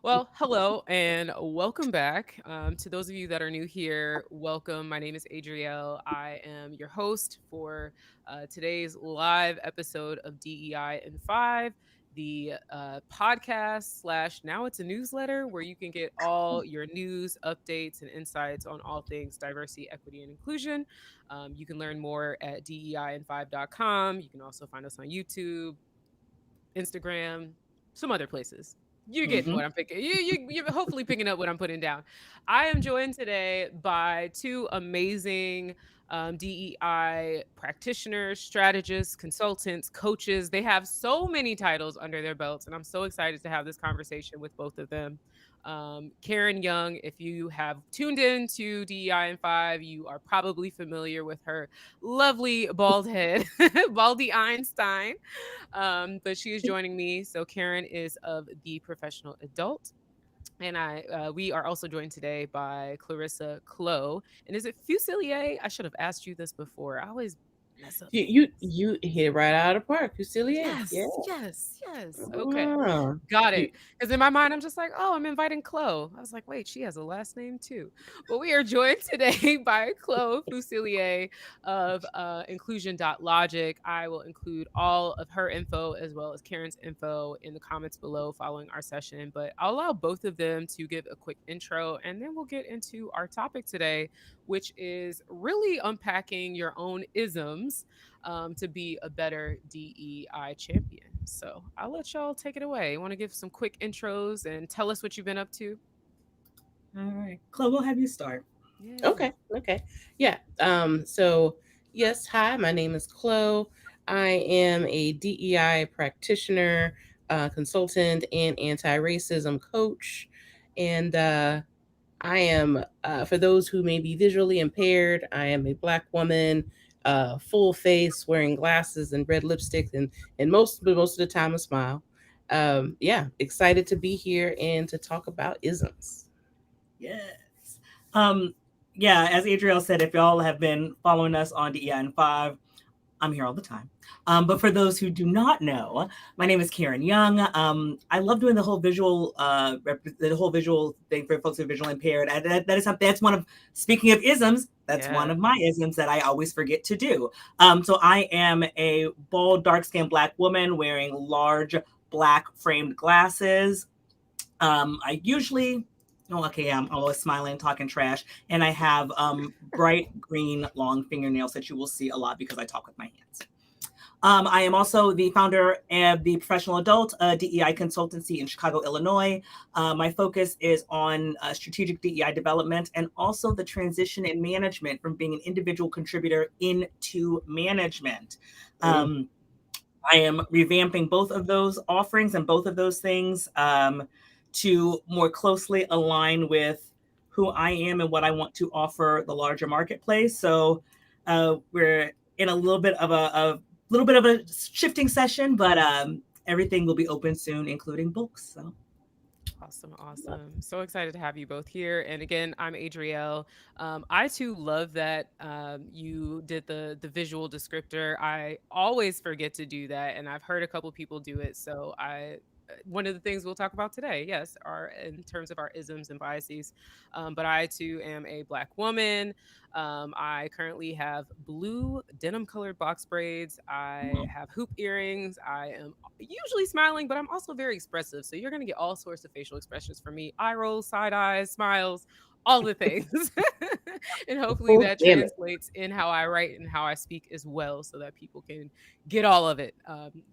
Well, hello and welcome back. To those of you that are new here, welcome. My name is Adrielle. I am your host for today's live episode of DEI in 5, the podcast slash now it's a newsletter where you can get all your news, updates, and insights on all things diversity, equity, and inclusion. You can learn more at dein5.com. You can also find us on YouTube, Instagram, some other places. You're getting Hmm. what I'm picking. You're hopefully picking up what I'm putting down. I am joined today by two amazing DEI practitioners, strategists, consultants, coaches. They have so many titles under their belts, and I'm so excited to have this conversation with both of them. Caren Young, if you have tuned in to DEI in 5, you are probably familiar with her lovely bald head, Baldy Einstein. But she is joining me. So Caren is of the professional adult. And we are also joined today by Clarissa Clo. And is it Fuselier? I should have asked you this before. I always mess up You, names. you you hit it right out of the park. You silly is. Yeah. Yes. Okay. Ah, Got you, it. Because in my mind, I'm just like, oh, I'm inviting Chloe. I was like, wait, she has a last name too. But we are joined today by Chloe Fuselier of Inclusion.Logic. I will include all of her info as well as Karen's info in the comments below following our session. But I'll allow both of them to give a quick intro and then we'll get into our topic today, which is really unpacking your own isms to be a better DEI champion. So I'll let y'all take it away. You want to give some quick intros and tell us what you've been up to? All right. Chloe, we'll have you start. Yeah. okay. Yeah. So yes, hi, my name is Chloe. I am a DEI practitioner, consultant, and anti-racism coach. And I am, for those who may be visually impaired, I am a Black woman, full face, wearing glasses and red lipstick, and most of the time a smile. Yeah, excited to be here and to talk about isms. Yes. Um, yeah, as Adriel said, if y'all have been following us on DEI5, I'm here all the time. But for those who do not know, my name is Caren Young. I love doing the whole visual thing for folks who are visually impaired. That is something. That's one of speaking of isms. That's one Yeah. of my isms that I always forget to do. So I am a bald, dark-skinned Black woman wearing large black framed glasses. I usually, oh, okay, I'm always smiling, talking trash, and I have bright green long fingernails that you will see a lot because I talk with my hands. I am also the founder of the Professional Adult DEI Consultancy in Chicago, Illinois. My focus is on strategic DEI development and also the transition in management from being an individual contributor into management. Mm. Um, I am revamping both of those offerings and both of those things to more closely align with who I am and what I want to offer the larger marketplace. So we're in a little bit of a shifting session, but everything will be open soon, including books. So Awesome. So excited to have you both here. And again, I'm Adrielle. I too love that you did the visual descriptor. I always forget to do that, and I've heard a couple people do it. So I one of the things we'll talk about today, yes, are in terms of our isms and biases. But I too am a Black woman. I currently have blue denim colored box braids. I have hoop earrings. I am usually smiling, but I'm also very expressive. So you're going to get all sorts of facial expressions from me: eye rolls, side eyes, smiles, all the things. And hopefully Oh, that damn it. translates in how I write and how I speak as well so that people can get all of it.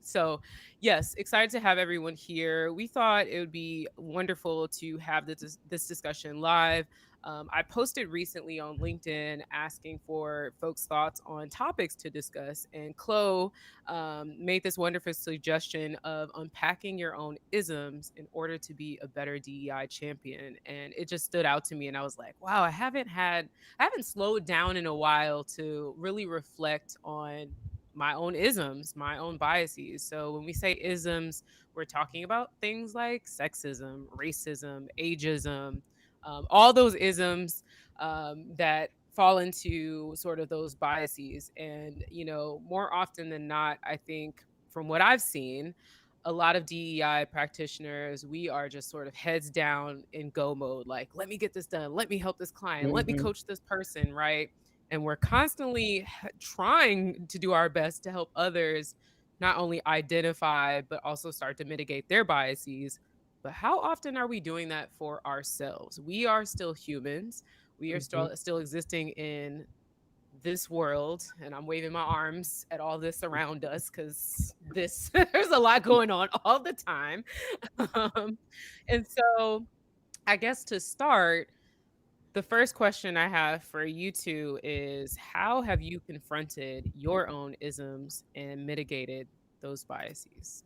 So, yes, excited to have everyone here. We thought it would be wonderful to have this discussion live. I posted recently on LinkedIn asking for folks' thoughts on topics to discuss, and Chloe made this wonderful suggestion of unpacking your own isms in order to be a better DEI champion. And it just stood out to me. And I was like, wow, I haven't slowed down in a while to really reflect on my own isms, my own biases. So when we say isms, we're talking about things like sexism, racism, ageism, all those isms that fall into sort of those biases. And, more often than not, I think from what I've seen, a lot of DEI practitioners, we are just sort of heads down in go mode, like, let me get this done, let me help this client, let me Mhm. coach this person, right? And we're constantly trying to do our best to help others not only identify, but also start to mitigate their biases. But how often are we doing that for ourselves? We are still humans. We are Mhm. still existing in this world, and I'm waving my arms at all this around us because this there's a lot going on all the time. um, and so I guess to start, the first question I have for you two is, how have you confronted your own isms and mitigated those biases?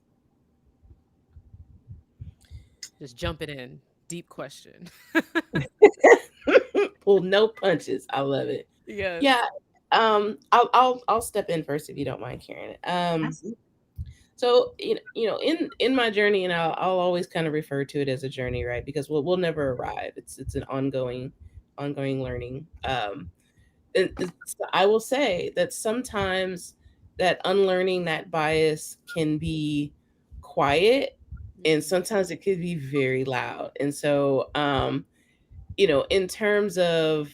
Just jumping in, deep question. Pull no punches. I love it. Yes. Yeah. I'll step in first if you don't mind, Karen. Absolutely. So in my journey, and I'll always kind of refer to it as a journey, right? Because we'll never arrive. It's an ongoing learning. I will say that sometimes that unlearning that bias can be quiet, and Mm, sometimes it could be very loud. And so, in terms of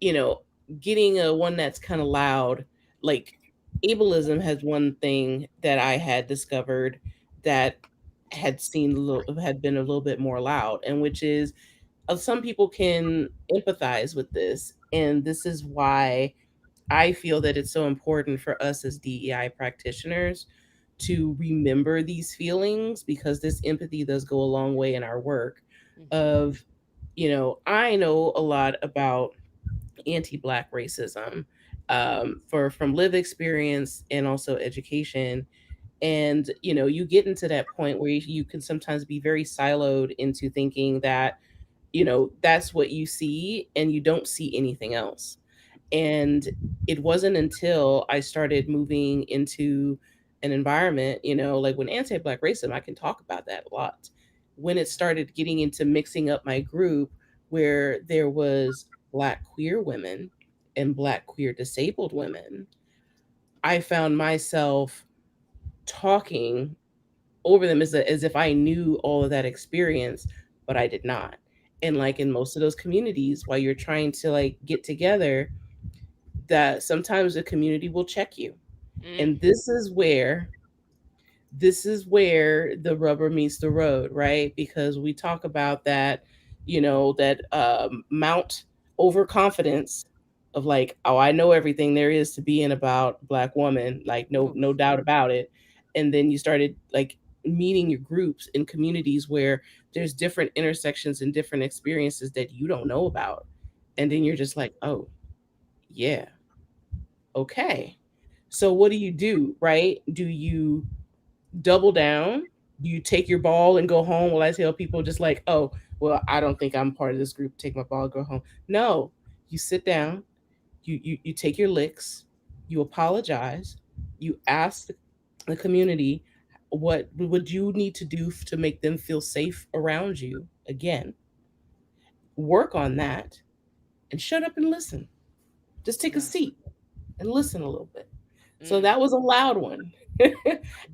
you know, getting a one that's kind of loud, like ableism has one thing that I had discovered that had been a little bit more loud, and which is some people can empathize with this, and this is why I feel that it's so important for us as DEI practitioners to remember these feelings, because this empathy does go a long way in our work. mhm, Of I know a lot about anti-black racism, for from lived experience and also education. And you get into that point where you can sometimes be very siloed into thinking that that's what you see and you don't see anything else. And it wasn't until I started moving into an environment, like when anti-black racism, I can talk about that a lot. When it started getting into mixing up my group, where there was black queer women and black queer disabled women, I found myself talking over them as if I knew all of that experience, but I did not. And like in most of those communities, while you're trying to like get together, that sometimes the community will check you. mm, And this is where the rubber meets the road, right? Because we talk about that, that mount overconfidence of like, oh, I know everything there is to be in about black woman, like no oof, doubt about it. And then you started like meeting your groups in communities where there's different intersections and different experiences that you don't know about. And then you're mm, just like, oh, yeah, okay. So what do, right? Do you double down? Do you take your ball and go home? Well, I tell people just like, oh, well, I don't think I'm part of this group. Take my ball and go home. No, you sit down, you take your licks, you apologize, you ask the community what would you need to do to make them feel safe around you again. Work on that and shut up and listen. Just take a yeah, seat and listen a little bit. So mm. that was a loud one.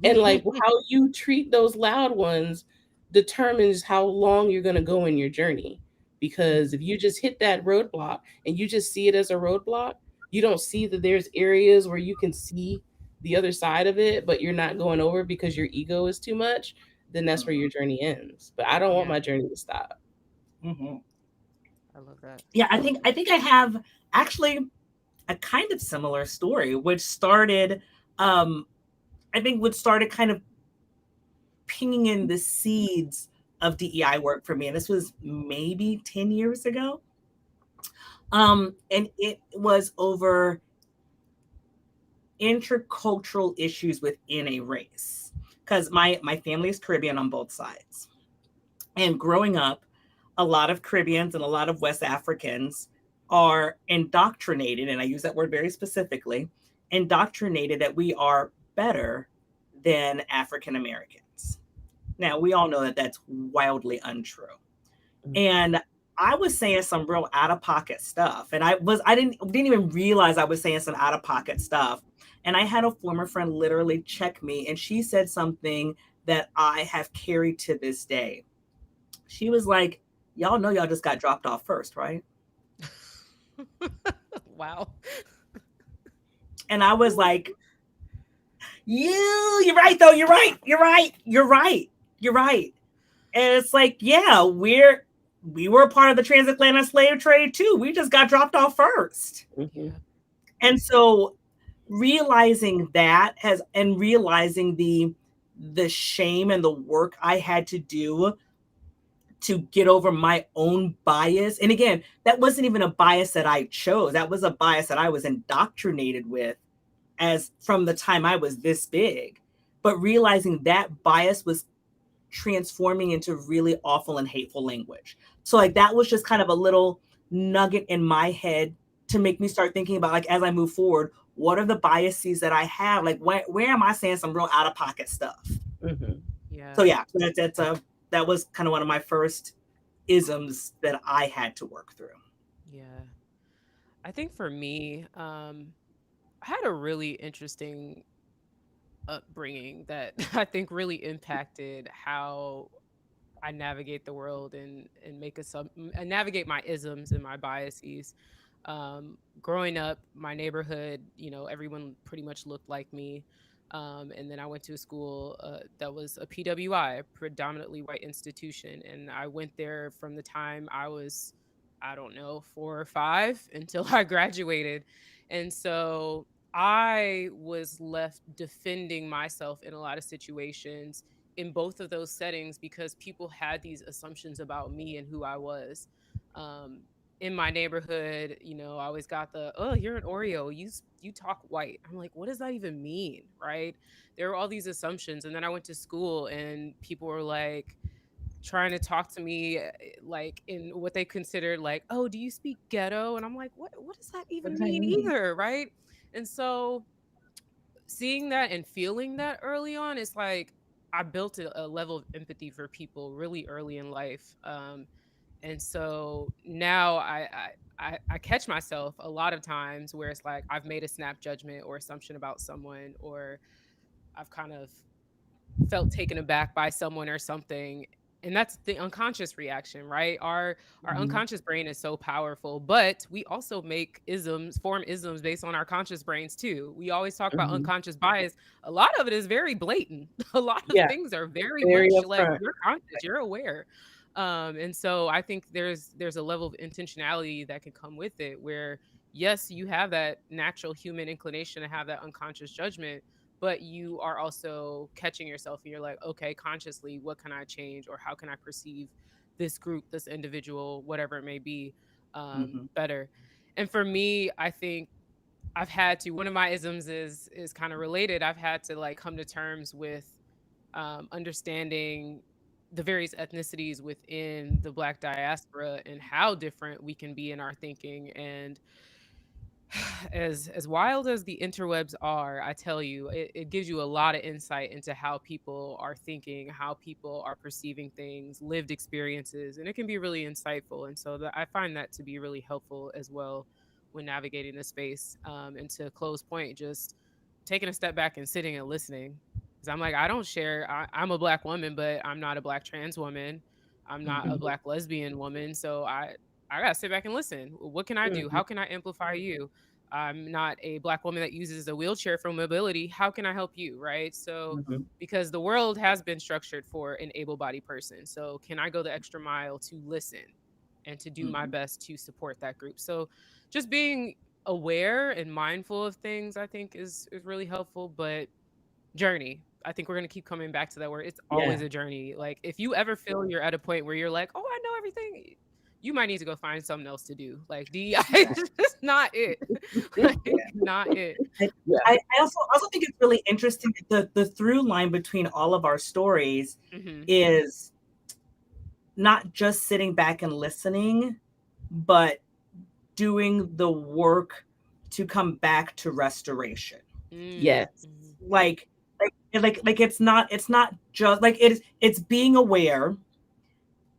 And like how you treat those loud ones determines how long you're going to go in your journey. Because if you just hit that roadblock and you just see it as a roadblock, you don't see that there's areas where you can see the other side of it, but you're not going over because your ego is too much, then that's where your journey ends. But I don't want Yeah, my journey to stop. Mhm. I love that. Yeah, I think I have actually a kind of similar story, which started, um, I think, what started kind of pinging in the seeds of DEI work for me, and this was maybe 10 years ago. And it was over intercultural issues within a race, because my family is Caribbean on both sides, and growing up, a lot of Caribbeans and a lot of West Africans are indoctrinated, and I use that word very specifically, indoctrinated that we are better than African Americans. Now, we all know that that's wildly untrue. Mhm. And I was saying some real out of pocket stuff, and I didn't even realize I was saying some out of pocket stuff. And I had a former friend literally check me, and she said something that I have carried to this day. She was like, "Y'all know y'all just got dropped off first, right?" Wow. And I was like, you're right though. You're right. You're right. You're right. You're right." And it's like, yeah, we were a part of the transatlantic slave trade too. We just got dropped off first. Mm-hmm. Yeah. And so realizing that has and realizing the shame and the work I had to do to get over my own bias. And again, that wasn't even a bias that I chose. That was a bias that I was indoctrinated with as from the time I was this big. But realizing that bias was transforming into really awful and hateful language. So like that was just kind of a little nugget in my head to make me start thinking about, like, as I move forward, what are the biases that I have? Like where am I saying some real out of pocket stuff? Mm-hmm. Yeah. So yeah, that was kind of one of my first isms that I had to work through. Yeah. I think for me, I had a really interesting upbringing that I think really impacted how I navigate the world and navigate my isms and my biases. Growing up, my neighborhood, everyone pretty much looked like me. And then I went to a school that was a PWI, a predominantly white institution, and I went there from the time I was, I don't know, 4 or 5 until I graduated. And so I was left defending myself in a lot of situations in both of those settings because people had these assumptions about me and who I was. Um, in my neighborhood, I always got the, "Oh, you're an Oreo. You talk white." I'm like, "What does that even mean?" Right? There were all these assumptions, and then I went to school, and people were like trying to talk to me like in what they considered like, "Oh, do you speak ghetto?" And I'm like, "What does that What even does that mean mean? either?" Right? And so seeing that and feeling that early on, it's like I built a level of empathy for people really early in life. And so now I catch myself a lot of times where it's like I've made a snap judgment or assumption about someone, or I've kind of felt taken aback by someone or something. And that's the unconscious reaction, right? Our Mm-hmm. unconscious brain is so powerful, but we also make isms, form isms based on our conscious brains too. We always talk about Mm-hmm. unconscious bias. A lot of it is very blatant. A lot of Yeah, things are very very much like upfront. you're conscious, you're aware. And so I think there's a level of intentionality that can come with it where yes, you have that natural human inclination to have that unconscious judgment, but you are also catching yourself and you're like, okay, consciously, what can I change or how can I perceive this group, this individual, whatever it may be, Mm-hmm. better. And for me, I think I've had to, one of my isms is kind of related. I've had to like come to terms with understanding the various ethnicities within the Black diaspora and how different we can be in our thinking. And as wild as the interwebs are, I tell you, it gives you a lot of insight into how people are thinking, how people are perceiving things, lived experiences, and it can be really insightful. And so I find that to be really helpful as well when navigating the space. And to close point, just taking a step back and sitting and listening. Because I'm like, I don't share. I'm a Black woman, but I'm not a Black trans woman. I'm not a Mm-hmm. Black lesbian woman. So I gotta sit back and listen. What can I do? Mm-hmm. How can I amplify you? I'm not a Black woman that uses a wheelchair for mobility. How can I help you? Right. So, Mm-hmm. because the world has been structured for an able bodied person. So, can I go the extra mile to listen and to do my Mm-hmm. best to support that group? So, just being aware and mindful of things, I think, is really helpful. But journey. I think we're gonna keep coming back to that word. It's always Yeah. a journey. Like if you ever feel you're at a point where you're like, "Oh, I know everything," you might need to go find something else to do. Like DEI Right. is just not it. Like Yeah. not it. I, Yeah. I also think it's really interesting that the through line between all of our stories Hmm. is not just sitting back and listening, but doing the work to come back to restoration. Mm, Yes. mhm, Like it's not just like it's being aware,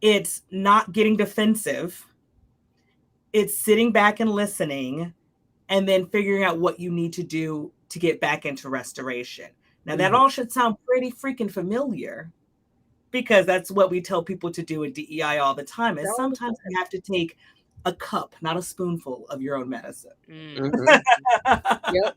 It's not getting defensive. It's sitting back and listening, and then figuring out what you need to do to get back into restoration. Now, that all should sound pretty freaking familiar, because that's what we tell people to do in DEI all the time, is sometimes you have to take a cup, not a spoonful of your own medicine. Yep.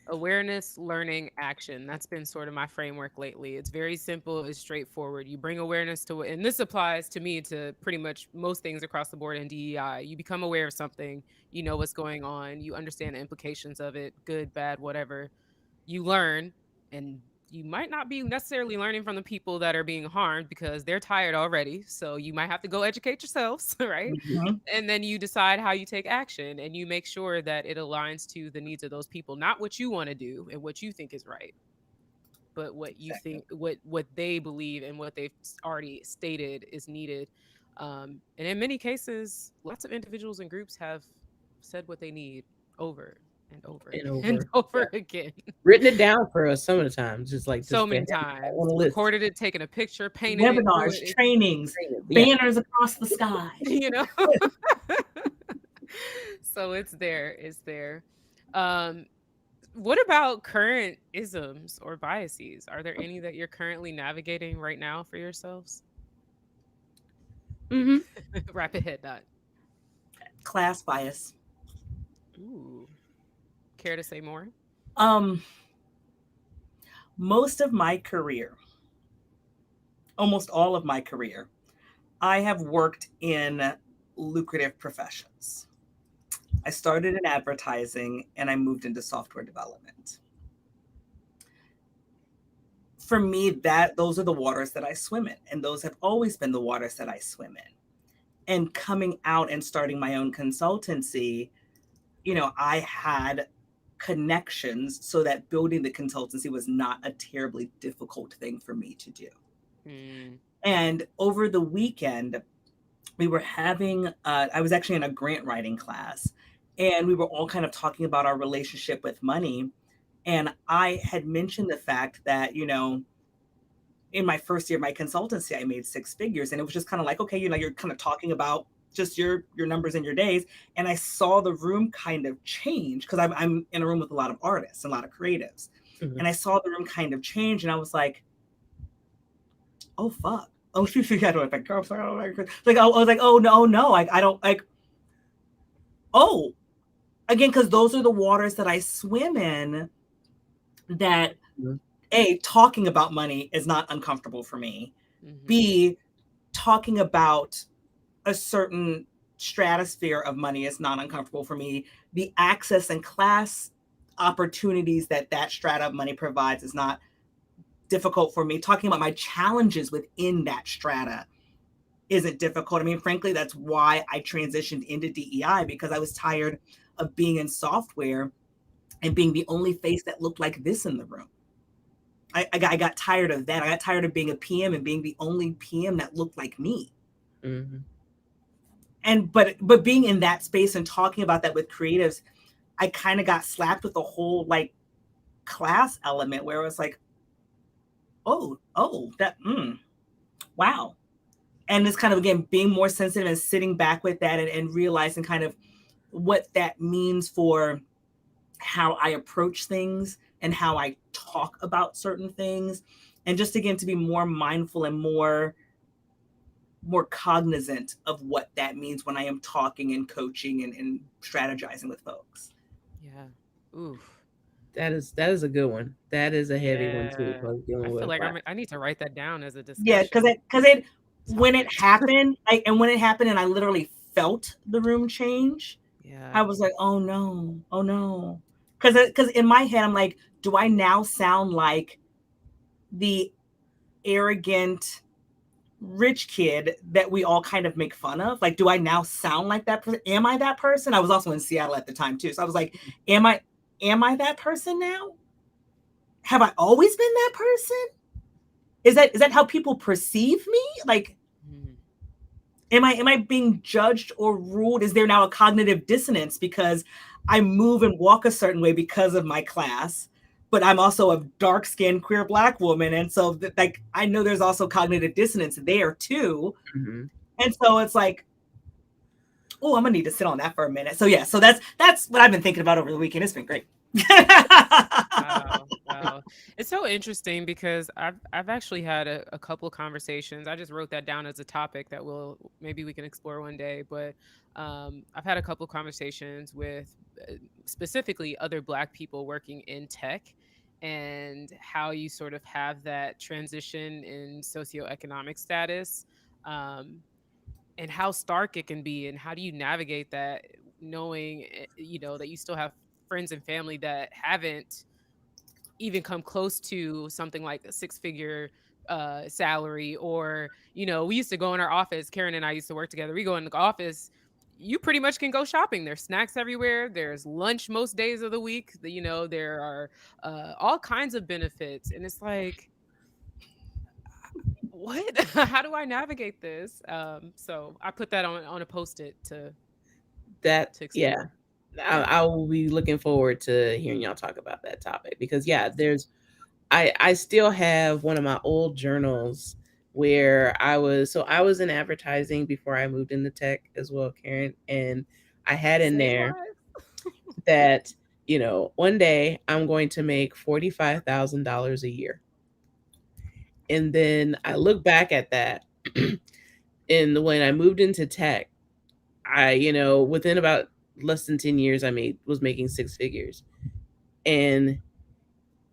Awareness, learning, action. That's been sort of my framework lately. It's very simple, it's straightforward. You bring awareness to it, and this applies to me to pretty much most things across the board in DEI. You become aware of something, you know what's going on, you understand the implications of it, good, bad, whatever. You learn, and you might not be necessarily learning from the people that are being harmed because they're tired already. So you might have to go educate yourselves, right? Mhm. And then you decide how you take action, and you make sure that it aligns to the needs of those people, not what you want to do and what you think is right, but what you Exactly. think, what they believe and what they've already stated is needed. And in many cases, lots of individuals and groups have said what they need over and over And and over. over again. Written it down for us some of the times, just like So just to many have it times, on a list. recorded it, taken a picture, painted it, drew Webinars, it, trainings, Yeah. banners across the sky. you know. So it's there, it's there. Um, what about current isms or biases? Are there any that you're currently navigating right now for yourselves? Mm-hmm. Rapid head nod. Class bias. Ooh, care to say more? Um, most of my career, almost all of my career, I have worked in lucrative professions. I started in advertising and I moved into software development. For me, those are the waters that I swim in, and those have always been the waters that I swim in. And coming out and starting my own consultancy, I had connections so that building the consultancy was not a terribly difficult thing for me to do. Mm. And over the weekend, we were having, I was actually in a grant writing class, and we were all kind of talking about our relationship with money. And I had mentioned the fact that, in my first year of my consultancy, I made 6 figures. And it was just kind of like, okay, you're kind of talking about just your numbers and your days. And I saw the room kind of change, because I'm in a room with a lot of artists and a lot of creatives. Mhm. And I saw the room kind of change, and I was like, oh, fuck. Oh, shoot, I don't like girlfriend. Like, I was like, oh, no. I don't like, oh, again, because those are the waters that I swim in, that Mhm. A, talking about money is not uncomfortable for me. Mhm. B, talking about a certain stratosphere of money is not uncomfortable for me. The access and class opportunities that strata of money provides is not difficult for me. Talking about my challenges within that strata isn't difficult. I mean, frankly, that's why I transitioned into DEI, because I was tired of being in software and being the only face that looked like this in the room. I got tired of that. I got tired of being a PM and being the only PM that looked like me. Mm-hmm. And but being in that space and talking about that with creatives, I kind of got slapped with the whole like class element, where it was like, oh, that, wow. And it's kind of, again, being more sensitive and sitting back with that, and realizing kind of what that means for how I approach things and how I talk about certain things. And just, again, to be more mindful and more cognizant of what that means when I am talking and coaching and strategizing with folks. Yeah. Oof. That is a good one. That is a heavy one too. Yeah. Like dealing I feel with like like, I need to write that down as a Yeah, discussion when it topic. happened, and I literally felt the room change, I Yeah. was like, oh no. Because in my head, I'm like, do I now sound like the arrogant rich kid that we all kind of make fun of? Like, do I now sound like that person? Am I that person? I was also in Seattle at the time too. So I was like, am I that person now? Have I always been that person? Is that how people perceive me? Like, Mhm. am I being judged or ruled? Is there now a cognitive dissonance because I move and walk a certain way because of my class? but I'm also a dark skinned queer black woman. And so like I know there's also cognitive dissonance there too. Mhm. And so it's like, oh, I'm gonna need to sit on that for a minute. So yeah, so that's what I've been thinking about over the weekend. It's been great. Wow, wow. It's so interesting because I've actually had a couple conversations. I just wrote that down as a topic that we'll maybe we can explore one day. But I've had a couple conversations with specifically other Black people working in tech, and how you sort of have that transition in socioeconomic status. Um, and how stark it can be, and how do you navigate that, knowing that you still have friends and family that haven't even come close to something like a six figure salary. Or we used to go in our office. Karen and I used to work together. We go in the office, you pretty much can go shopping. There's snacks everywhere. There's lunch most days of the week. There are all kinds of benefits, and it's like, what? How do I navigate this? So I put that on a post-it That to yeah, explore. I, Yeah. I will be looking forward to hearing y'all talk about that topic because yeah, Yes. there's I still have one of my old journals where I was in advertising before I moved into tech as well, Karen, and I had in Same there life. that one day I'm going to make $45,000 a year. And then I look back at that, and when I moved into tech, within about less than 10 years, was making six figures. And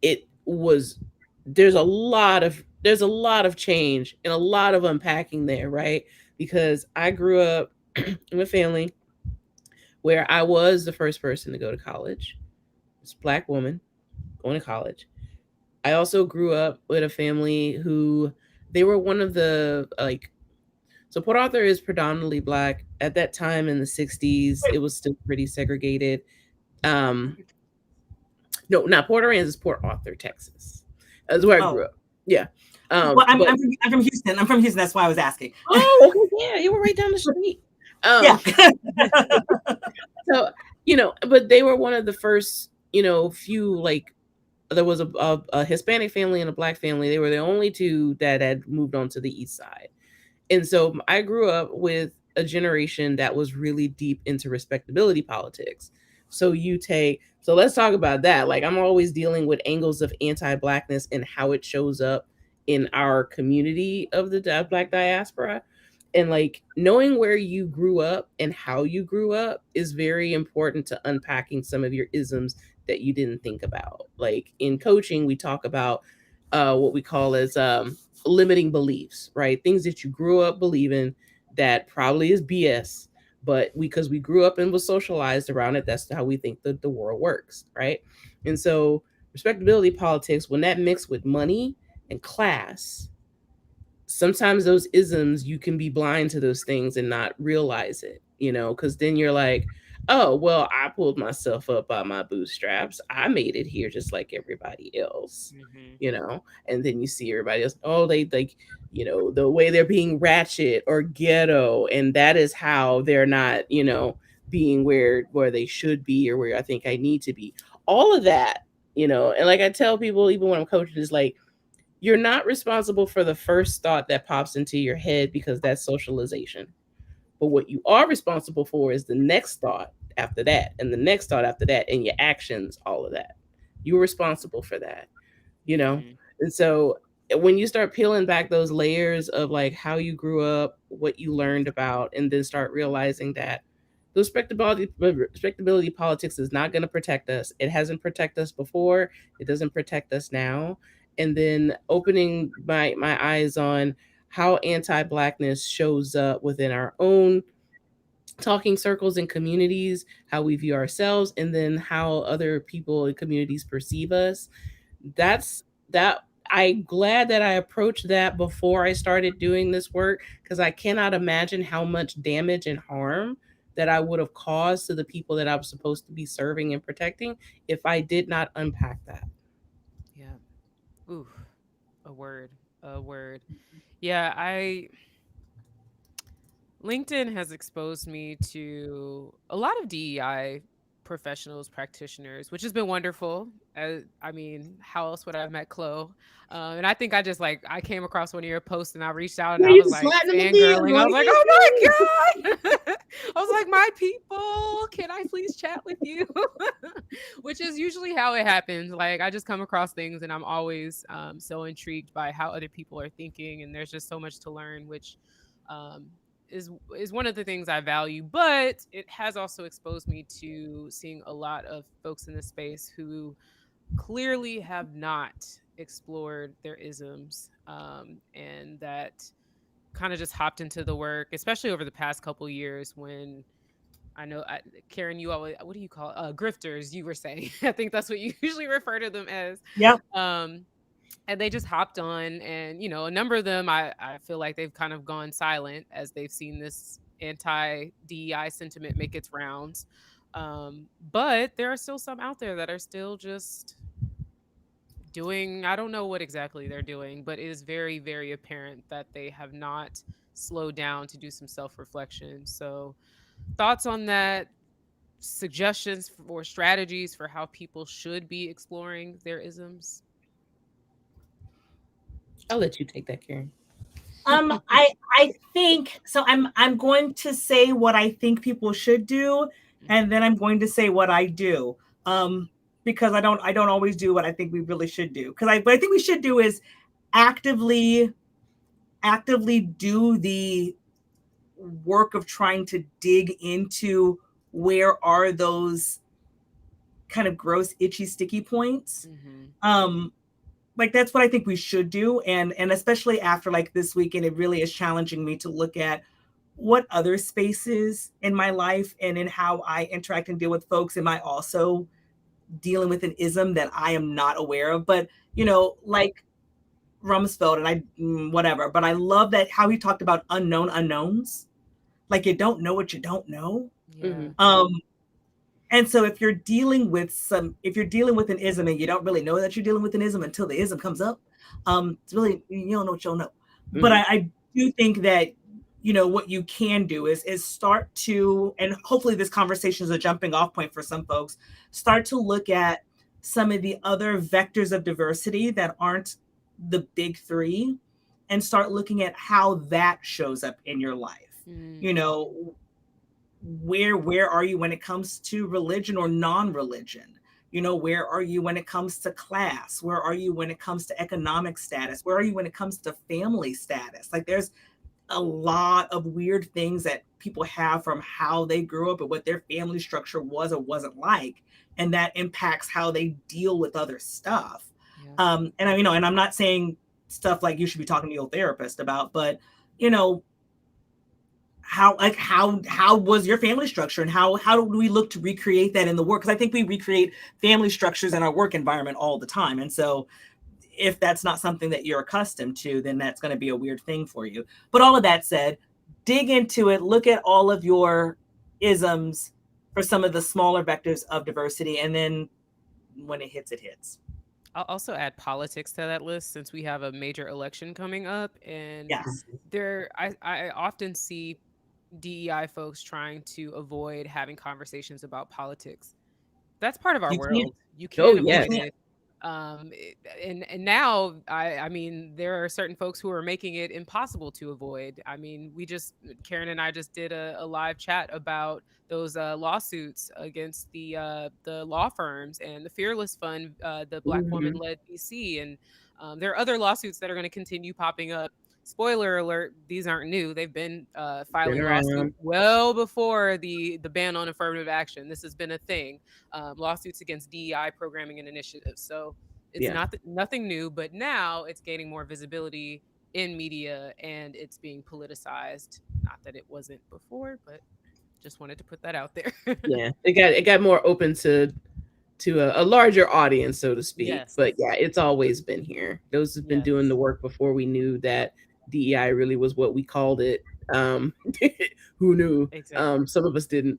it was, there's a lot of change and a lot of unpacking there, right? Because I grew up in a family where I was the first person to go to college. It's a black woman going to college. I also grew up with a family who they were one of the like so Port Arthur is predominantly black. At that time in the 60s, it was still pretty segregated. Um no, not Port Aransas, it's Port Arthur, Texas. That's where I Oh, grew up. Yeah. well, I'm, But I'm, from, I'm from Houston. I'm from Houston. That's why I was asking. oh, okay, yeah, you were right down the street. Yeah. Um so, but they were one of the first, few like there was a Hispanic family and a black family. They were the only two that had moved on to the east side. And so I grew up with a generation that was really deep into respectability politics. So let's talk about that. Like I'm always dealing with angles of anti-blackness and how it shows up in our community of the black diaspora. And like knowing where you grew up and how you grew up is very important to unpacking some of your isms that you didn't think about. Like in coaching, we talk about what we call as limiting beliefs, right? Things that you grew up believing that probably is BS, but because we grew up and was socialized around it, that's how we think that the world works, right? And so respectability politics, when that mixed with money and class, sometimes those isms you can be blind to those things and not realize it, because then you're like, oh well, I pulled myself up by my bootstraps, I made it here just like everybody else. Hmm. And then you see everybody else, oh, they like, the way they're being ratchet or ghetto, and that is how they're not, being where they should be or where I think I need to be. All of that, and like I tell people even when I'm coaching is like, you're not responsible for the first thought that pops into your head because that's socialization. But what you are responsible for is the next thought after that, and the next thought after that, and your actions, all of that. You're responsible for that, you know? Hmm. And so when you start peeling back those layers of like how you grew up, what you learned about, and then start realizing that the respectability politics is not going to protect us. It hasn't protected us before. It doesn't protect us now. And then opening my eyes on how anti-blackness shows up within our own talking circles and communities, how we view ourselves, and then how other people and communities perceive us. That I'm glad that I approached that before I started doing this work, because I cannot imagine how much damage and harm that I would have caused to the people that I was supposed to be serving and protecting if I did not unpack that. Yeah. Ooh, a word. A word. Yeah, I LinkedIn has exposed me to a lot of DEI professionals, practitioners, which has been wonderful. I mean, how else would I have met Chloe? And I think I just like I came across one of your posts and I reached out and Yeah, I you was just like sliding in the DM, fangirling. I was like, like, hey, oh girl. my god! I was like, my people, can I please chat with you? Which is usually how it happens. Like I just come across things and I'm always so intrigued by how other people are thinking, and there's just so much to learn, which um, is one of the things I value, but it has also exposed me to seeing a lot of folks in this space who clearly have not explored their isms, and that kind of just hopped into the work, especially over the past couple years when I know, Caren, you always, what do you call grifters? You were saying, I think that's what you usually refer to them as. Yep. Um, and they just hopped on, and a number of them I feel like they've kind of gone silent as they've seen this anti DEI sentiment make its rounds. But there are still some out there that are still just doing, I don't know what exactly they're doing, but it is very, very apparent that they have not slowed down to do some self-reflection. So thoughts on that, suggestions or strategies for how people should be exploring their isms? I'll let you take that, Karen. I think so. I'm going to say what I think people should do, and then I'm going to say what I do. Because I don't always do what I think we really should do. Because what I think we should do is actively do the work of trying to dig into where are those kind of gross, itchy, sticky points. Like that's what I think we should do, and especially after like this weekend, it really is challenging me to look at what other spaces in my life and in how I interact and deal with folks am I also dealing with an ism that I am not aware of. But like Rumsfeld and whatever. But I love that how he talked about unknown unknowns, like you don't know what you don't know. Yeah. And so if you're dealing with an ism and you don't really know that you're dealing with an ism until the ism comes up, it's really, you don't know what you'll know. But I do think that, what you can do is start to, and hopefully this conversation is a jumping off point for some folks, start to look at some of the other vectors of diversity that aren't the big three and start looking at how that shows up in your life. Where are you when it comes to religion or non-religion? Where are you when it comes to class? Where are you when it comes to economic status? Where are you when it comes to family status? Like there's a lot of weird things that people have from how they grew up and what their family structure was or wasn't like, and that impacts how they deal with other stuff. And and I'm not saying stuff like you should be talking to your therapist about, but how was your family structure, and how do we look to recreate that in the work? Because I think we recreate family structures in our work environment all the time, and so if that's not something that you're accustomed to, then that's going to be a weird thing for you. But all of that said, dig into it, look at all of your isms for some of the smaller vectors of diversity, and then when it hits, it hits. I'll also add politics to that list since we have a major election coming up, and Yes. I often see DEI folks trying to avoid having conversations about politics. That's part of our You can't. world. You Oh, can't yes. avoid it. And now I mean there are certain folks who are making it impossible to avoid. I mean, Caren and I just did a live chat about those lawsuits against the law firms and the Fearless Fund, the Black woman led VC, and there are other lawsuits that are going to continue popping up. Spoiler alert, these aren't new. They've been filing lawsuits well before the ban on affirmative action. This has been a thing. Lawsuits against DEI programming and initiatives. So it's nothing new, but now it's gaining more visibility in media and it's being politicized. Not that it wasn't before, but just wanted to put that out there. Yeah, it got more open to a larger audience, so to speak. Yes. But yeah, it's always been here. Those have been doing the work before we knew that DEI really was what we called it. Who knew? Exactly. Some of us didn't.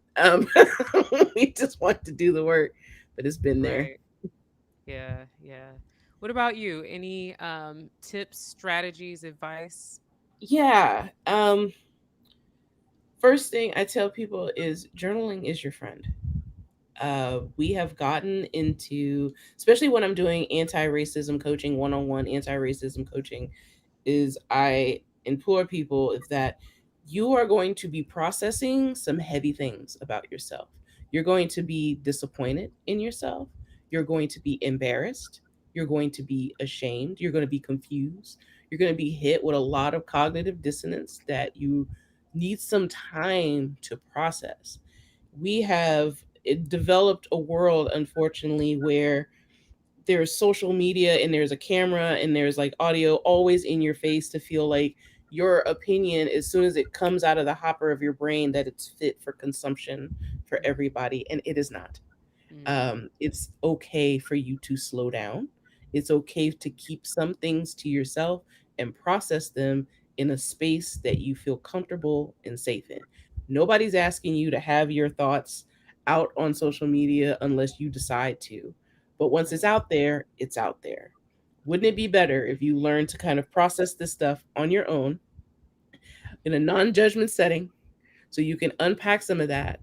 We just wanted to do the work, but it's been there. Right. Yeah, yeah. What about you? Any tips, strategies, advice? Yeah. First thing I tell people is journaling is your friend. We have gotten into, especially when I'm doing anti-racism coaching, one-on-one anti-racism coaching, is I implore people is that you are going to be processing some heavy things about yourself. You're going to be disappointed in yourself. You're going to be embarrassed. You're going to be ashamed. You're going to be confused. You're going to be hit with a lot of cognitive dissonance that you need some time to process. We have developed a world, unfortunately, where there's social media and there's a camera and there's like audio always in your face to feel like your opinion, as soon as it comes out of the hopper of your brain, that it's fit for consumption for everybody, and it is not. Mm, It's okay for you to slow down. It's okay to keep some things to yourself and process them in a space that you feel comfortable and safe in. Nobody's asking you to have your thoughts out on social media unless you decide to. But once it's right. out there, it's out there. Wouldn't it be better if you learn to kind of process this stuff on your own in a non judgment setting so you can unpack some of that?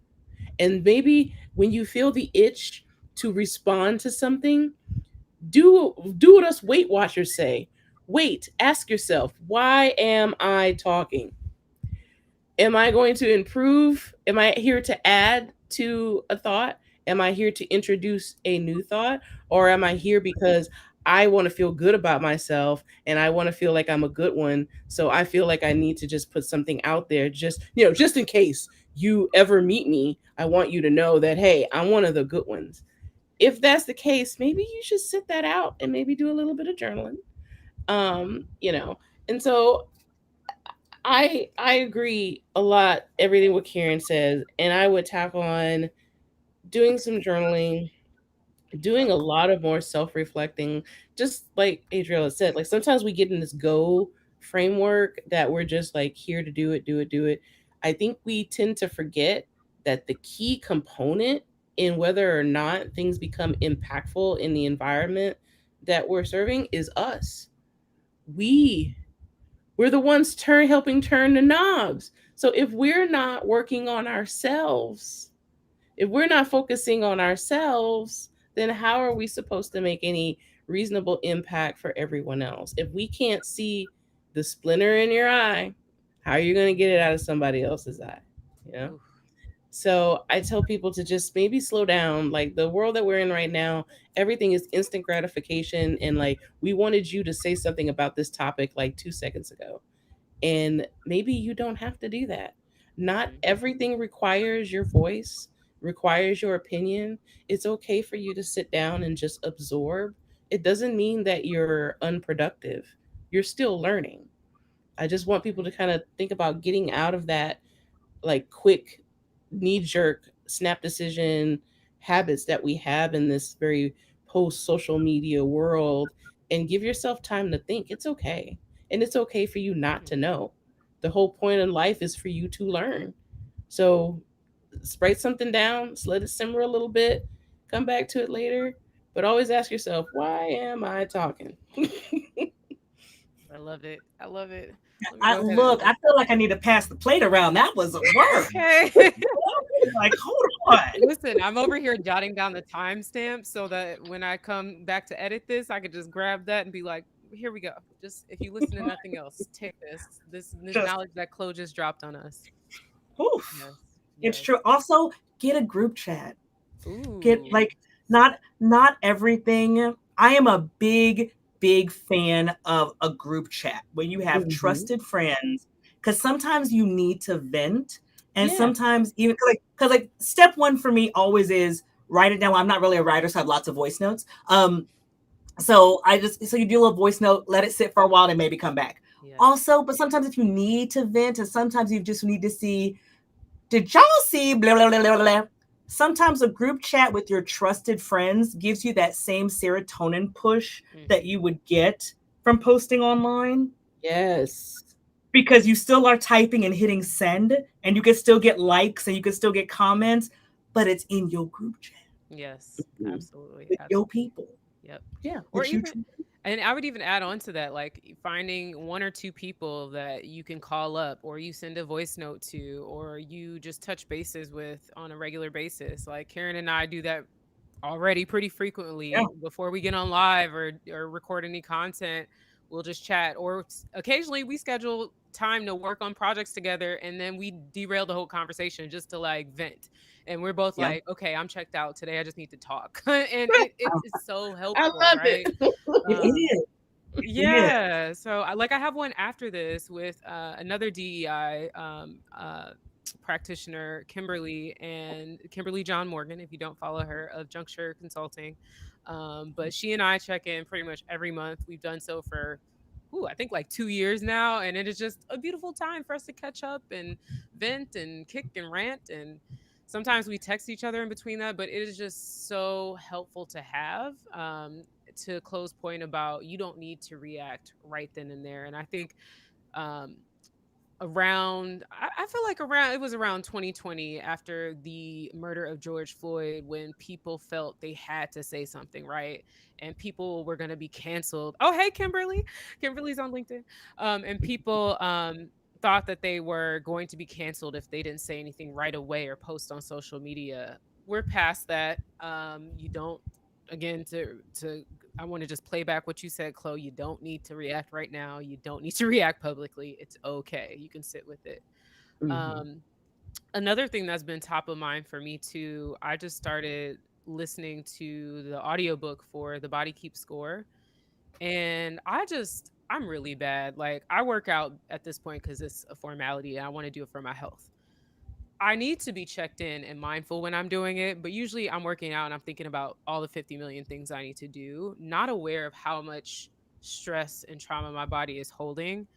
And maybe when you feel the itch to respond to something, do what us Weight Watchers say. Wait, ask yourself, why am I talking? Am I going to improve? Am I here to add to a thought? Am I here to introduce a new thought? Or am I here because I want to feel good about myself and I want to feel like I'm a good one? So I feel like I need to just put something out there, just, just in case you ever meet me, I want you to know that, hey, I'm one of the good ones. If that's the case, maybe you should sit that out and maybe do a little bit of journaling. Um, you know, and so I agree a lot everything what Karen says, and I would tack on doing some journaling, doing a lot of more self-reflecting, just like Adriella said. Like sometimes we get in this go framework that we're just like here to do it, do it, do it. I think we tend to forget that the key component in whether or not things become impactful in the environment that we're serving is us. We we're the ones helping turn the knobs. So if we're not working on ourselves, if we're not focusing on ourselves, then how are we supposed to make any reasonable impact for everyone else? If we can't see the splinter in your eye, how are you going to get it out of somebody else's eye? You know? Oof. So I tell people to just maybe slow down. Like the world that we're in right now, everything is instant gratification. And like, we wanted you to say something about this topic like 2 seconds ago. And maybe you don't have to do that. Not Mm, everything requires your voice, requires your opinion. It's okay for you to sit down and just absorb. It doesn't mean that you're unproductive. You're still learning. I just want people to kind of think about getting out of that like quick knee jerk snap decision habits that we have in this very post social media world, and give yourself time to think. It's okay. And it's okay for you not to mm, know. The whole point in life is for you to learn. So write something down, just let it simmer a little bit, come back to it later, but always ask yourself, why am I talking? I love it. I love it. Let me I go ahead and look, I feel like I need to pass the plate around. That was a word. okay. Like, hold on. Listen, I'm over here jotting down the timestamp so that when I come back to edit this, I could just grab that and be like, here we go. Just if you listen to nothing else, take this Just knowledge that Chloe just dropped on us. oof. Yes. It's Yes. true. Also, get a group chat. Get Ooh. like not everything. I am a big fan of a group chat where you have Hmm. trusted friends, because sometimes you need to vent, and Yeah. sometimes even because like step one for me always is write it down. I'm not really a writer, so I have lots of voice notes. So you do a voice note, let it sit for a while, and maybe come back. Yes. Also, but sometimes if you need to vent, and sometimes you just need to see, did y'all see blah blah blah blah blah? Sometimes a group chat with your trusted friends gives you that same serotonin push that Hmm. you would get from posting online, Yes. because you still are typing and hitting send, and you can still get likes and you can still get comments, but it's in your group chat Yes. Mhm. Absolutely. with your Absolutely. people. Yep. Yeah. Or Which you even, and I would even add on to that, like finding one or two people that you can call up or you send a voice note to or you just touch bases with on a regular basis. Like Karen and I do that already pretty yeah, frequently before we get on live or record any content. We'll just chat, or occasionally we schedule time to work on projects together, and then we derail the whole conversation just to like vent. And we're both yeah. like, okay, I'm checked out today. I just need to talk. And it is so I helpful, love it. right? It Um, is. It is. yeah. So I have one after this with another DEI practitioner, Kimberly John Morgan, if you don't follow her, of Juncture Consulting. But she and I check in pretty much every month. We've done so for I think like 2 years now. And it is just a beautiful time for us to catch up and vent and kick and rant. And sometimes we text each other in between that, but it is just so helpful to have. To close point about you don't need to react right then and there. And I think um, I feel like around it was around 2020 after the murder of George Floyd when people felt they had to say something, right? And people were going to be canceled. Oh, hey, Kimberly's on LinkedIn. And people thought that they were going to be canceled if they didn't say anything right away or post on social media. We're past that. You don't again to I want to just play back what you said, Chloe. You don't need to react right now. You don't need to react publicly. It's okay. You can sit with it. Hmm. Um, Another thing that's been top of mind for me too, I just started listening to the audiobook for The Body Keeps Score. And I'm really bad. Like I work out at this point because it's a formality and I want to do it for my health. I need to be checked in and mindful when I'm doing it, but usually I'm working out and I'm thinking about all the 50 million things I need to do, not aware of how much stress and trauma my body is holding.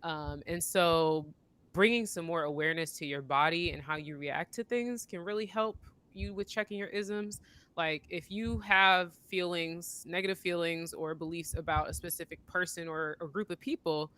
And so bringing some more awareness to your body and how you react to things can really help you with checking your isms. Like if you have feelings, negative feelings or beliefs about a specific person or group of people,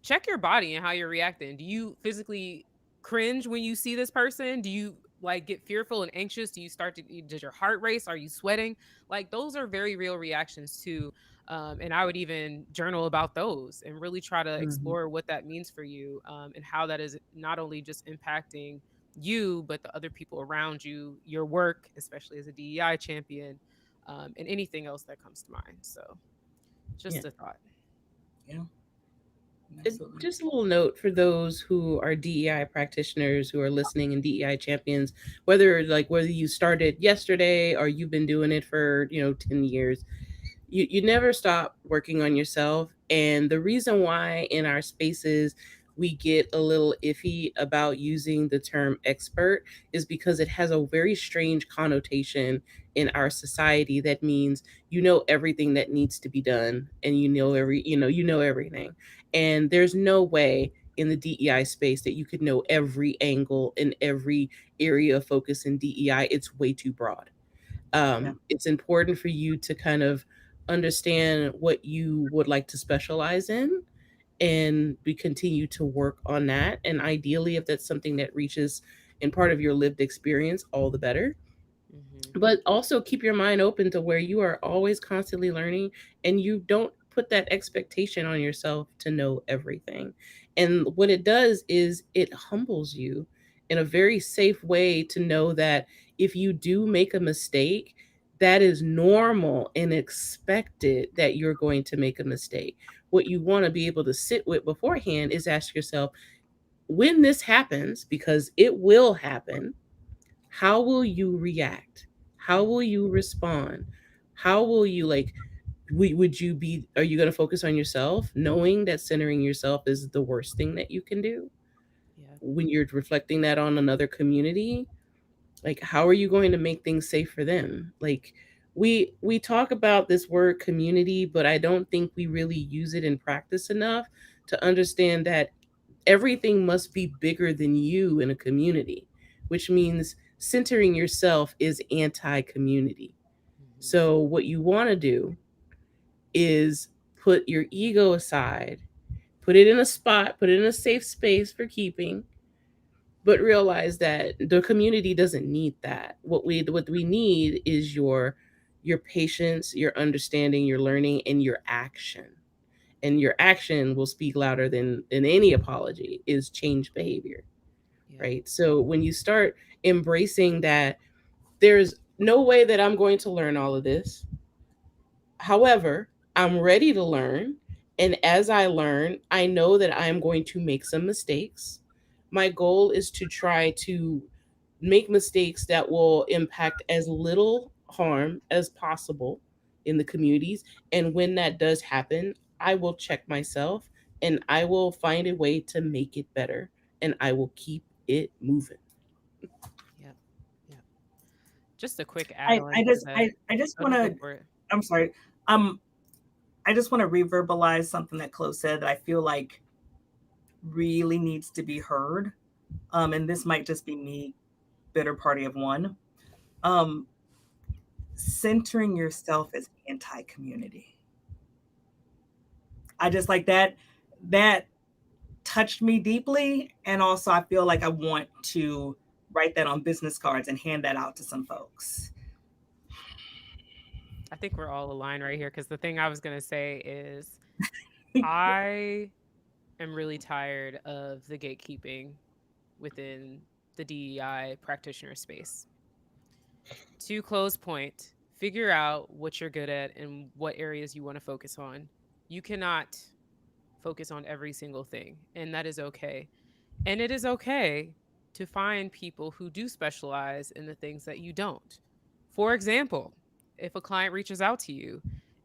check your body and how you're reacting. Do you physically cringe when you see this person? Do you like get fearful and anxious? Do you start to does your heart race? Are you sweating? Like those are very real reactions too. And I would even journal about those and really try to Hmm. explore what that means for you, and how that is not only just impacting you, but the other people around you, your work, especially as a DEI champion, and anything else that comes to mind. So Yeah. just a thought. Yeah, absolutely. Just a little note for those who are DEI practitioners who are listening and DEI champions, whether you started yesterday or you've been doing it for 10 years, you never stop working on yourself. And the reason why in our spaces we get a little iffy about using the term expert is because it has a very strange connotation in our society that means you know everything that needs to be done, and you know everything. And there's no way in the DEI space that you could know every angle in every area of focus in DEI. It's way too broad. Yeah, It's important for you to kind of understand what you would like to specialize in, and we continue to work on that. And ideally, if that's something that reaches in part of your lived experience, all the better. Hmm. But also keep your mind open to where you are always constantly learning, and you don't put that expectation on yourself to know everything. And what it does is it humbles you in a very safe way to know that if you do make a mistake, that is normal and expected that you're going to make a mistake. What you want to be able to sit with beforehand is ask yourself, when this happens, because it will happen, how will you react? How will you respond? How will you would you be are you going to focus on yourself, knowing that centering yourself is the worst thing that you can do? Yeah. When you're reflecting that on another community, like how are you going to make things safe for them? Like we talk about this word community, but I don't think we really use it in practice enough to understand that everything must be bigger than you in a community, which means centering yourself is anti community. Hmm. So, what you want to do is put your ego aside, put it in a spot, put it in a safe space for keeping, but realize that the community doesn't need that. What we need is your patience, your understanding, your learning, and your action. And your action will speak louder than any apology, is change behavior, Yeah. right? So when you start embracing that there's no way that I'm going to learn all of this. However, I'm ready to learn. And as I learn, I know that I'm going to make some mistakes. My goal is to try to make mistakes that will impact as little harm as possible in the communities. And when that does happen, I will check myself and I will find a way to make it better and I will keep it moving. Yeah. Yeah. Just a quick I, add-on I to just that. I, I just Oh, want go to, for it. I'm sorry. Um I just want to reverbalize something that Chloe said that I feel like really needs to be heard. And this might just be me, bitter party of one. Um, Centering yourself as anti-community. I just like that. That touched me deeply, and also I feel like I want to write that on business cards and hand that out to some folks. I think we're all aligned right here because the thing I was gonna say is I am really tired of the gatekeeping within the DEI practitioner space. To close point, figure out what you're good at and what areas you want to focus on. You cannot focus on every single thing, and that is okay. And it is okay to find people who do specialize in the things that you don't. For example, if a client reaches out to you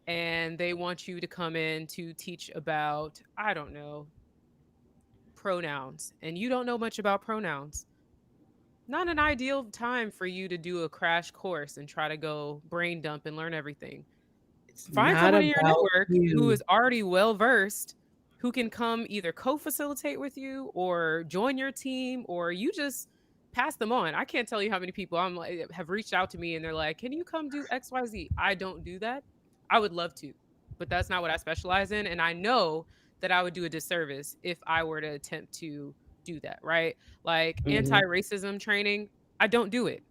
and they want you to come in to teach about, I don't know, pronouns, and you don't know much about pronouns, not an ideal time for you to do a crash course and try to go brain dump and learn everything. It's Find not someone in your about network who you. is already well versed, who can come either co-facilitate with you or join your team, or you just pass them on. I can't tell you how many people I'm like have reached out to me and they're like, "Can you come do XYZ?" I don't do that. I would love to, but that's not what I specialize in, and I know that I would do a disservice if I were to attempt to do that, right? Like Mhm. anti-racism training, I don't do it.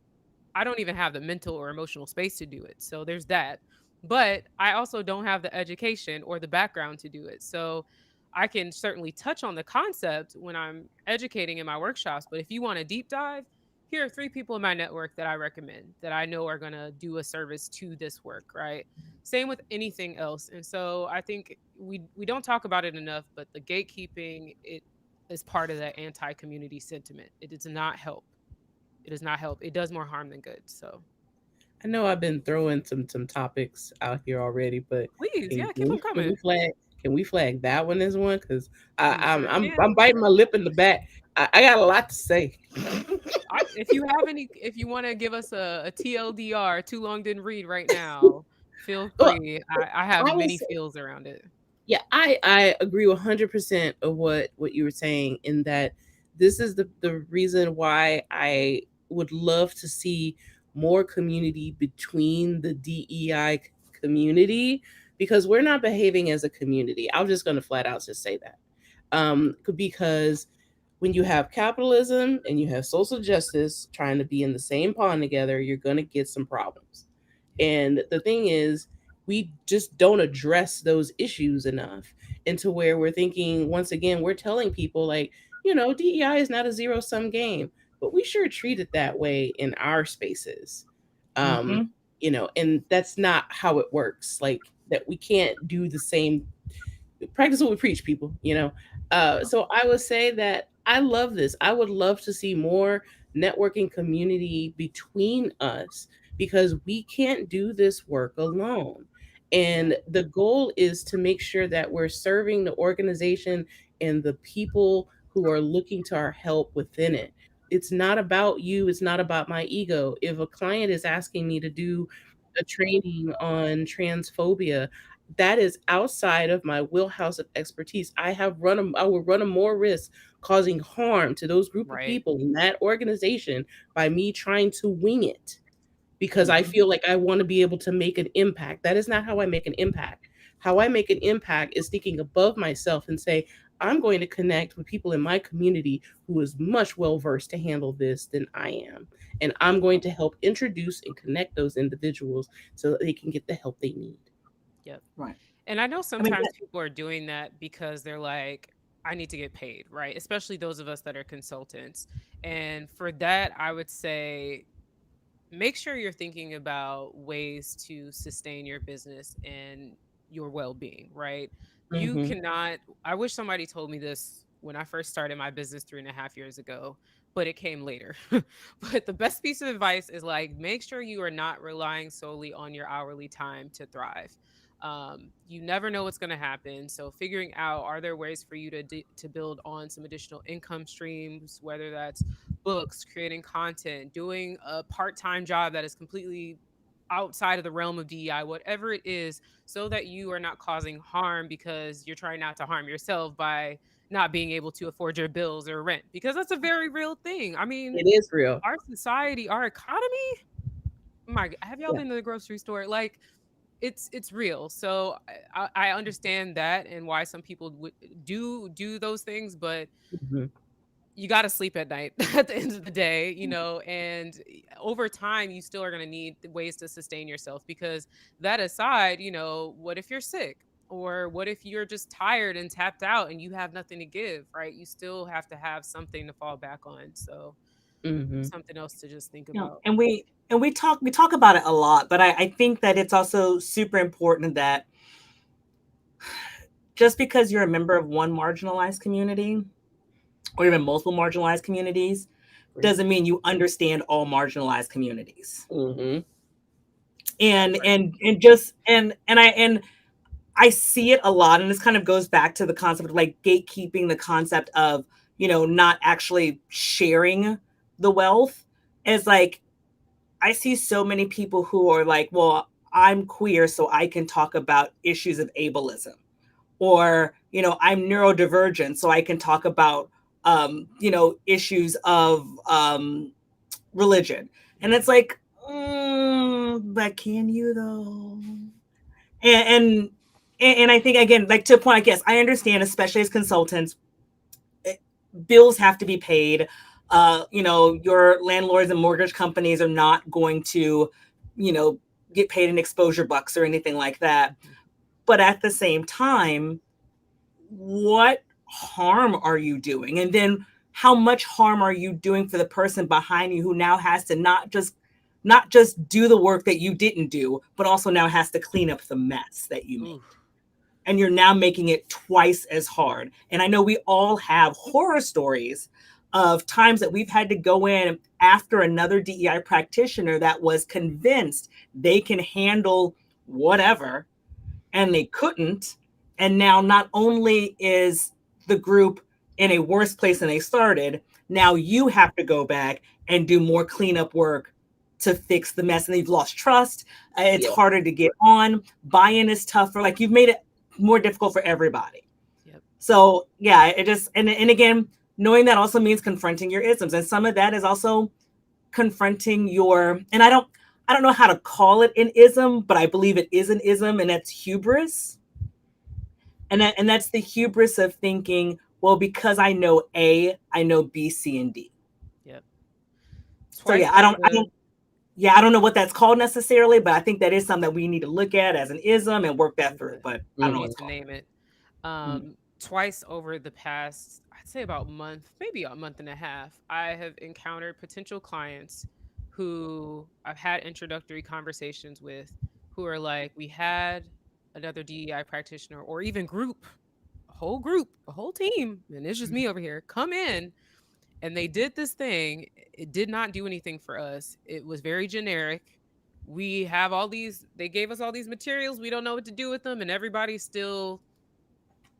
I don't even have the mental or emotional space to do it. So there's that. But I also don't have the education or the background to do it. So I can certainly touch on the concept when I'm educating in my workshops. But if you want a deep dive, here are three people in my network that I recommend that I know are going to do a service to this work, right? Same with anything else. And so I think we don't talk about it enough, but the gatekeeping, it is part of that anti-community sentiment. It does not help. It does not help. It does more harm than good. So I know I've been throwing some topics out here already, but please, yeah, can keep we them can we coming. flag can we flag that one as one? Because We I'm sure I'm can. I'm biting my lip in the back. I got a lot to say. If you have any, if you want to give us a TLDR, too long didn't read right now, feel Well, free. I have I many was feels around it. yeah, I agree 100% of what you were saying in that this is the reason why I would love to see more community between the DEI community because we're not behaving as a community. I'm just going to flat out just say that. Because when you have capitalism and you have social justice trying to be in the same pond together, you're going to get some problems. Yeah, And the thing is, we just don't address those issues enough into where we're thinking, once again, we're telling people, like, DEI is not a zero sum game, but we sure treat it that way in our spaces. Um, Mm-hmm. and that's not how it works. Like, that we can't do the same practice what we preach, people. So I would say that I love this. I would love to see more networking community between us because we can't do this work alone. yeah, And the goal is to make sure that we're serving the organization and the people who are looking to our help within it. It's not about you, it's not about my ego. If a client is asking me to do a training on transphobia, that is outside of my wheelhouse of expertise. I will run a more risk causing harm to those group of right. people in that organization by me trying to wing it because I Mm-hmm. feel like I want to be able to make an impact. That is not how I make an impact. How I make an impact is thinking above myself and say, I'm going to connect with people in my community who is much well versed to handle this than I am. And I'm going to help introduce and connect those individuals so that they can get the help they need. Yep. Right. And I know I mean, sometimes people are doing that because they're like, I need to get paid, right? Especially those of us that are consultants. And for that, I would say make sure you're thinking about ways to sustain your business and your well-being, right? You Mm-hmm. cannot, I wish somebody told me this when I first started my business 3.5 years ago, but it came later. But the best piece of advice is like make sure you are not relying solely on your hourly time to thrive. You never know what's going to happen, so figuring out, are there ways for you to build on some additional income streams, whether that's books, creating content, doing a part-time job that is completely outside of the realm of DEI, whatever it is, so that you are not causing harm because you're trying not to harm yourself by not being able to afford your bills or rent, because that's a very real thing. I mean, It is real. our society, our economy, have y'all Yeah. been to the grocery store? Like, it's real. So I understand that and why some people do those things, but Mm-hmm. you got to sleep at night at the end of the day, and over time you still are going to need ways to sustain yourself, because that aside, what if you're sick, or what if you're just tired and tapped out and you have nothing to give, right? You still have to have something to fall back on. So Mm-hmm. something else to just think you know, about. and we talk about it a lot, but I think that it's also super important that just because you're a member of one marginalized community or even multiple marginalized communities doesn't mean you understand all marginalized communities. Mm-hmm. And I see it a lot, and this kind of goes back to the concept of like gatekeeping, the concept of not actually sharing the wealth. Is like I see so many people who are like, well, I'm queer, so I can talk about issues of ableism, or I'm neurodivergent, so I can talk about issues of religion, and it's like, but can you though? And and I think, again, like, to a point, I guess I understand, especially as consultants, it, bills have to be paid. Your landlords and mortgage companies are not going to, you know, get paid in exposure bucks or anything like that. Mhm. But at the same time, what harm are you doing? And then how much harm are you doing for the person behind you who now has to not just do the work that you didn't do, but also now has to clean up the mess that you made? Ooh. And you're now making it twice as hard. And I know we all have horror stories of times that we've had to go in after another DEI practitioner that was convinced they can handle whatever, and they couldn't. And now not only is the group in a worse place than they started, now you have to go back and do more cleanup work to fix the mess. And you've lost trust. It's Yeah. harder to get on. Buy-in is tougher. Like, you've made it more difficult for everybody. Yep. So yeah, it just, and again, knowing that also means confronting your isms. And some of that is also confronting your, and I don't know how to call it an ism, but I believe it is an ism, and that's hubris. And that's the hubris of thinking, well, because I know A, I know B, C, and D. Yep. So Twice yeah, I over don't I the don't yeah, I don't know what that's called necessarily, but I think that is something that we need to look at as an ism and work that through. But I we don't know what need Mm-hmm. it's to called. name it. Mm. Twice over the past, I'd say about month, maybe a month and a half, I have encountered potential clients who I've had introductory conversations with, who are like, we had another DEI practitioner, or even group, a whole team, and it's just me over here, come in, and they did this thing. It did not do anything for us. It was very generic. We have all these, they gave us all these materials. We don't know what to do with them. And everybody's still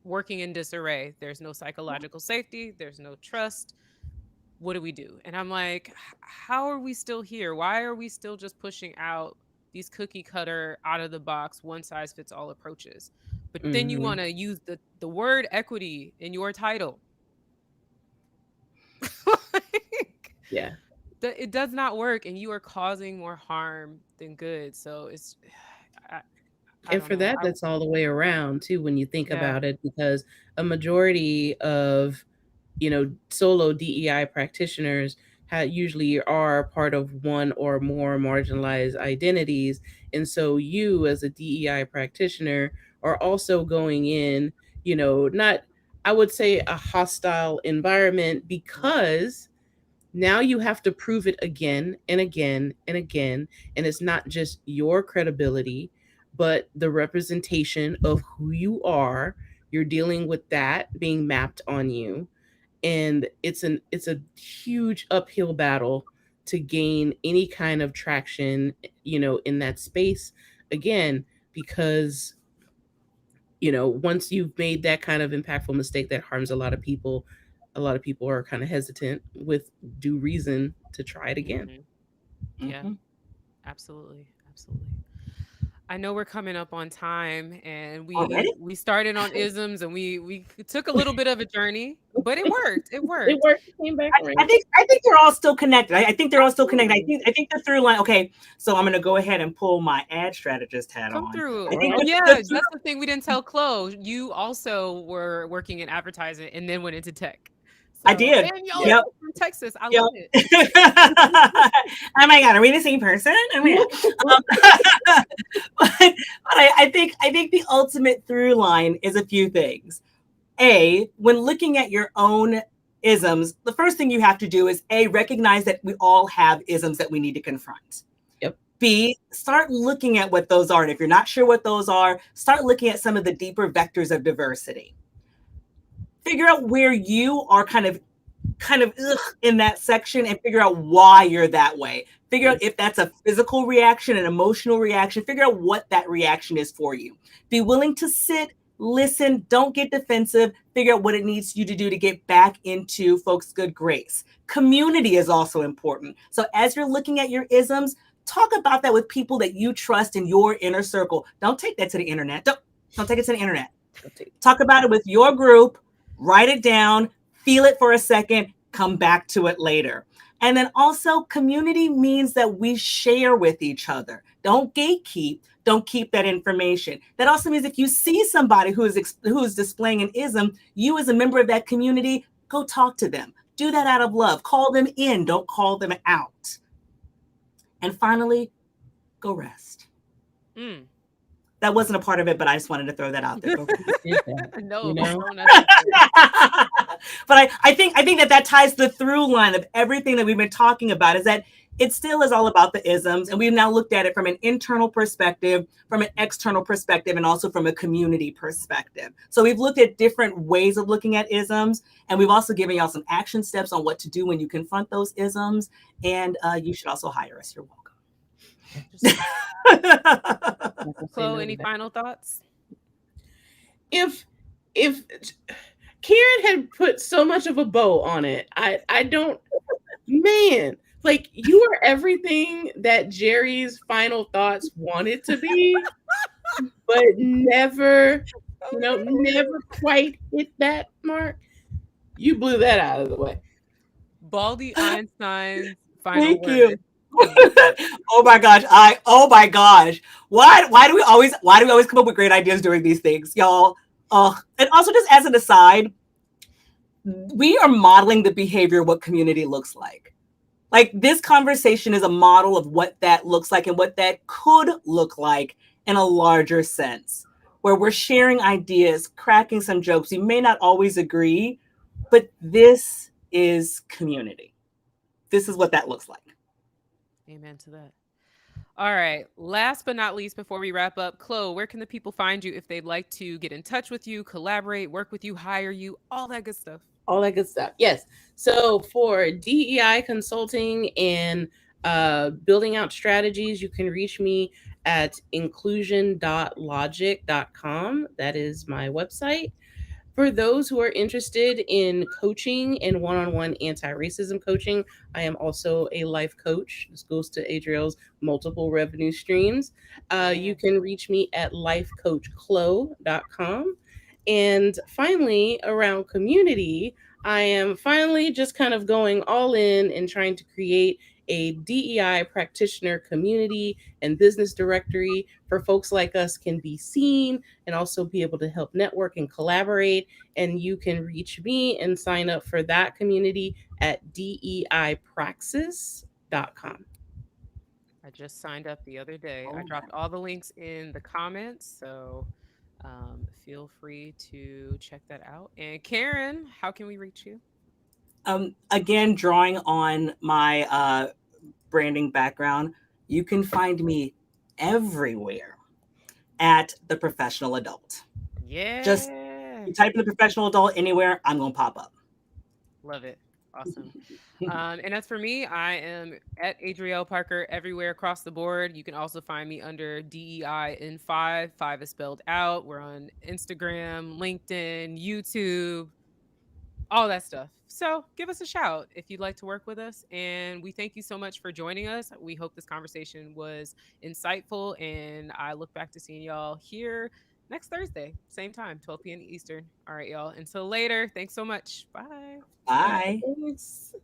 working in disarray. There's no psychological safety. There's no trust. What do we do? And I'm like, how are we still here? Why are we still just pushing out these cookie cutter, out of the box, one size fits all approaches? But then you Mm-hmm. want to use the word equity in your title. Like, Yeah. it does not work, and you are causing more harm than good. So it's I And don't for know. that, that's all the way around too when you think Yeah. about it, because a majority of, solo DEI practitioners usually are part of one or more marginalized identities. And so you as a DEI practitioner are also going in, not, I would say, a hostile environment, because now you have to prove it again and again and again. And it's not just your credibility, but the representation of who you are. You're dealing with that being mapped on you. And it's a huge uphill battle to gain any kind of traction, in that space again, because once you've made that kind of impactful mistake that harms a lot of people are kind of hesitant, with due reason, to try it again. Hmm. Yeah. Mhm. Absolutely. Absolutely. I know we're coming up on time, and Already? we started on isms, and we took a little bit of a journey, but it worked. It It worked. worked. It came back I around. think they're all still connected. I think they're all still connected. Absolutely. I think the through line. Okay, so I'm gonna go ahead and pull my ad strategist hat Come on. through. I think Oh Well, yeah, the through, that's the thing we didn't tell Chloe. You also were working in advertising and then went into tech. I So, did. and y'all are yeah. Yep. both from Texas. I Yep. love it. Oh my god, are we the same person? Oh my god. But I think the ultimate through line is a few things. A, when looking at your own isms, the first thing you have to do is A, recognize that we all have isms that we need to confront. Yep. B, start looking at what those are. And if you're not sure what those are, start looking at some of the deeper vectors of diversity. Figure out where you are kind of in that section, and figure out why you're that way. Figure out if that's a physical reaction, an emotional reaction. Figure out what that reaction is for you. Be willing to sit, listen, don't get defensive. Figure out what it needs you to do to get back into folks' good grace. Community is also important. So as you're looking at your isms, talk about that with people that you trust in your inner circle. Don't take that to the internet. Don't take it to the internet. Talk about it with your group, write it down, feel it for a second, come back to it later. And then also, community means that we share with each other. Don't gatekeep. Don't keep that information. That also means if you see somebody who is displaying an ism, you as a member of that community, go talk to them. Do that out of love. Call them in. Don't call them out. And finally, go rest. Mm. That wasn't a part of it, but I just wanted to throw that out there. Go rest. Did that, No, you it was know? so necessary. But I think that ties the through line of everything that we've been talking about, is that it still is all about the isms. And we've now looked at it from an internal perspective, from an external perspective, and also from a community perspective. So we've looked at different ways of looking at isms. And we've also given y'all some action steps on what to do when you confront those isms. And you should also hire us. You're welcome. Chloe, any final thoughts? If Karen had put so much of a bow on it, I don't, man, like, you are everything that Jerry's final thoughts wanted to be, but never, never quite hit that mark. You blew that out of the way. Baldy Einstein's final Thank word. you. Oh my gosh. Oh my gosh. Why do we always come up with great ideas during these things, y'all? And also, just as an aside, we are modeling the behavior of what community looks like. Like, this conversation is a model of what that looks like and what that could look like in a larger sense, where we're sharing ideas, cracking some jokes. We may not always agree, but this is community. This is what that looks like. Amen to that. All right. Last but not least, before we wrap up, Chloe, where can the people find you if they'd like to get in touch with you, collaborate, work with you, hire you, all that good stuff? All that good stuff. Yes. So for DEI consulting and building out strategies, you can reach me at Inclusion.Logic.com. That is my website. For those who are interested in coaching and one-on-one anti-racism coaching, I am also a life coach. This goes to Adriel's multiple revenue streams. You can reach me at lifecoachchloe.com. And finally, around community, I am finally just kind of going all in and trying to create a DEI practitioner community and business directory for folks like us can be seen and also be able to help network and collaborate. And you can reach me and sign up for that community at deipraxis.com. I just signed up the other day. I Oh, dropped all the links in the comments, so feel free to check that out. And Karen, how can we reach you? again, drawing on my branding background, you can find me everywhere at the professional adult. Just Yeah. you type in the professional adult anywhere, I'm gonna pop up. Love it. Awesome. And as for me, I am at Adrielle Parker everywhere across the board. You can also find me under DEI in five. Five is spelled out. We're on Instagram, LinkedIn, YouTube, all that stuff. So give us a shout if you'd like to work with us. And we thank you so much for joining us. We hope this conversation was insightful. And I look back to seeing y'all here next Thursday, same time, 12 p.m. Eastern. All right, y'all. Until later, thanks so much. Bye. Bye. Thanks.